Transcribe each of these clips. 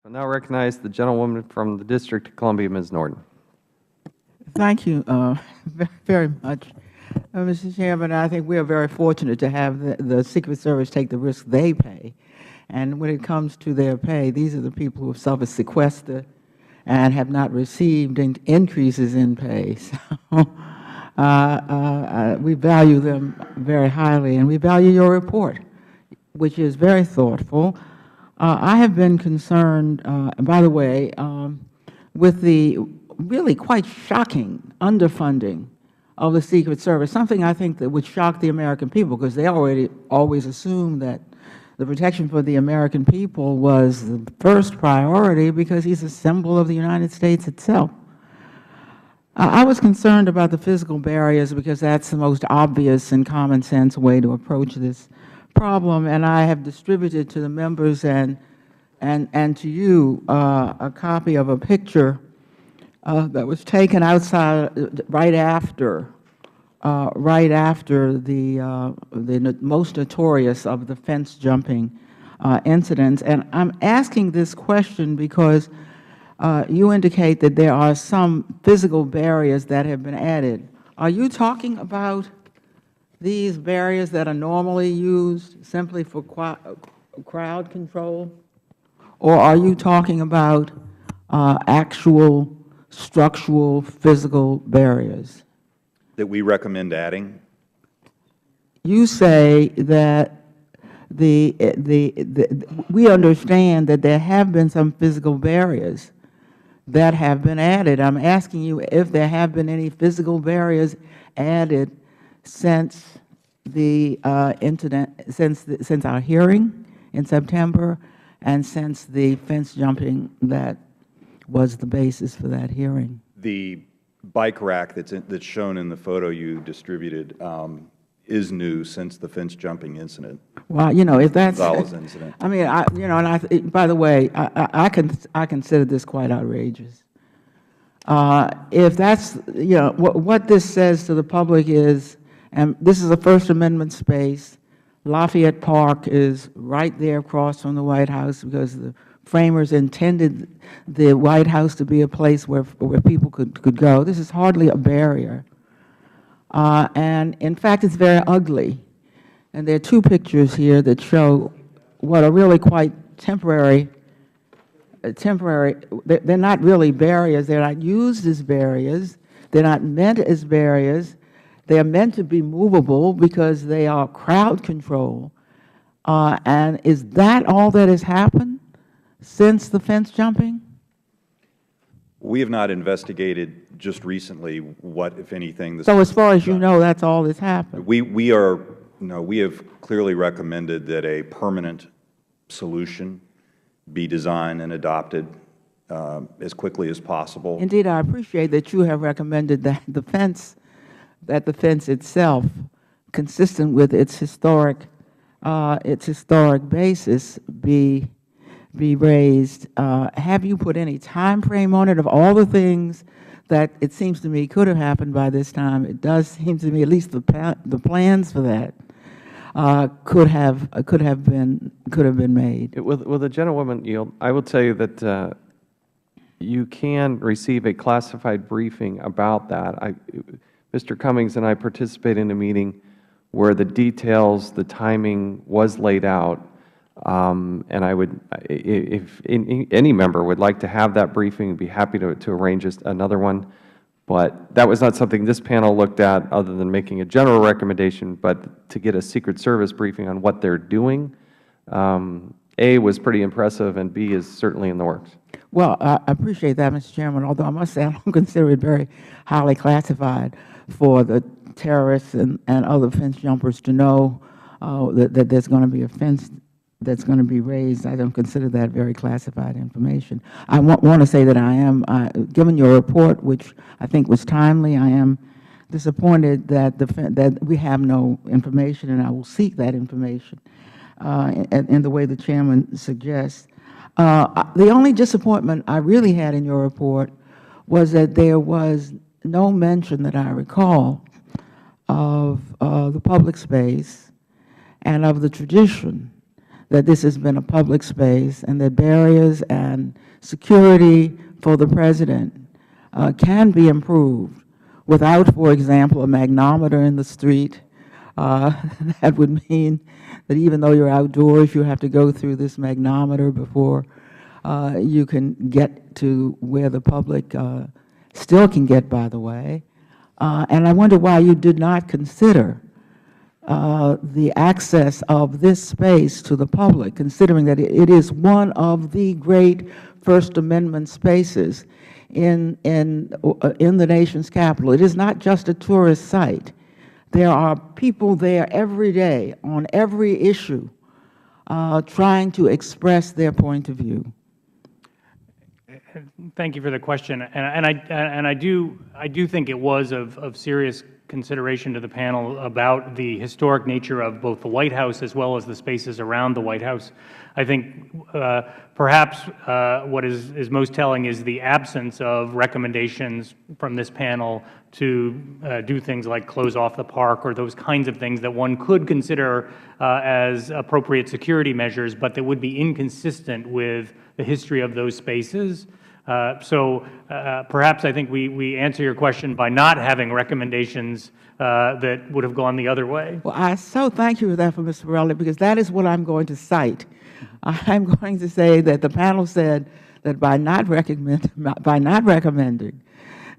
I now recognize the gentlewoman from the District of Columbia, Ms. Norton. Thank you very much. Mr. Chairman, I think we are very fortunate to have the Secret Service take the risk they pay. And when it comes to their pay, these are the people who have suffered sequester and have not received increases in pay. So we value them very highly, and we value your report, which is very thoughtful. I have been concerned, by the way, with the really quite shocking underfunding of the Secret Service, something I think that would shock the American people, because they always assumed that the protection for the American people was the first priority because he's a symbol of the United States itself. I was concerned about the physical barriers because that's the most obvious and common sense way to approach this problem, and I have distributed to the members and to you a copy of a picture that was taken outside right after the most notorious of the fence jumping incidents. And I'm asking this question because you indicate that there are some physical barriers that have been added. Are you talking about these barriers that are normally used simply for crowd control? Or are you talking about actual structural physical barriers? That we recommend adding? You say that we understand that there have been some physical barriers that have been added. I'm asking you if there have been any physical barriers added since the incident, since our hearing in September, and since the fence jumping that was the basis for that hearing. The bike rack that's shown in the photo you distributed is new since the fence jumping incident. Well, you know, if that's, Gonzalez incident. I mean, you know, and by the way, I consider this quite outrageous. If that's, you know, what this says to the public is, and this is a First Amendment space. Lafayette Park is right there across from the White House because the framers intended the White House to be a place where people could go. This is hardly a barrier. And in fact, it's very ugly. And there are two pictures here that show what are really quite temporary. They're not really barriers. They're not used as barriers. They're not meant as barriers. They are meant to be movable because they are crowd control. And is that all that has happened since the fence jumping? We have not investigated just recently what, if anything. So as far as you know, that's all that's happened? We have clearly recommended that a permanent solution be designed and adopted as quickly as possible. Indeed, I appreciate that you have recommended that the fence itself, consistent with its historic basis, be raised. Have you put any time frame on it of all the things that it seems to me could have happened by this time? It does seem to me at least the plans for that could have been made. Will the gentlewoman yield? I will tell you that you can receive a classified briefing about that. Mr. Cummings and I participated in a meeting where the details, the timing was laid out. And I would, if any member would like to have that briefing, I'd be happy to arrange another one. But that was not something this panel looked at other than making a general recommendation, but to get a Secret Service briefing on what they're doing, A, was pretty impressive, and B, is certainly in the works. Well, I appreciate that, Mr. Chairman, although I must say I don't consider it very highly classified for the terrorists and other fence jumpers to know that there's going to be a fence that's going to be raised. I don't consider that very classified information. I want to say that I am, given your report, which I think was timely, I am disappointed that we have no information, and I will seek that information in the way the Chairman suggests. The only disappointment I really had in your report was that there was no mention that I recall of the public space and of the tradition that this has been a public space and that barriers and security for the President can be improved without, for example, a magnometer in the street. That would mean that even though you're outdoors, you have to go through this magnometer before you can get to where the public still can get, by the way. And I wonder why you did not consider the access of this space to the public, considering that it is one of the great First Amendment spaces in the nation's capital. It is not just a tourist site. There are people there every day on every issue trying to express their point of view. Thank you for the question, and I do think it was of serious consideration to the panel about the historic nature of both the White House as well as the spaces around the White House. I think perhaps what is most telling is the absence of recommendations from this panel to do things like close off the park or those kinds of things that one could consider as appropriate security measures, but that would be inconsistent with the history of those spaces. So perhaps I think we answer your question by not having recommendations that would have gone the other way. Well, I so thank you for that, Mr. Borelli, because that is what I'm going to cite. I'm going to say that the panel said that by not recommending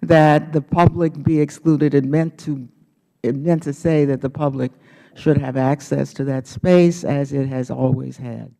that the public be excluded, it meant to say that the public should have access to that space as it has always had.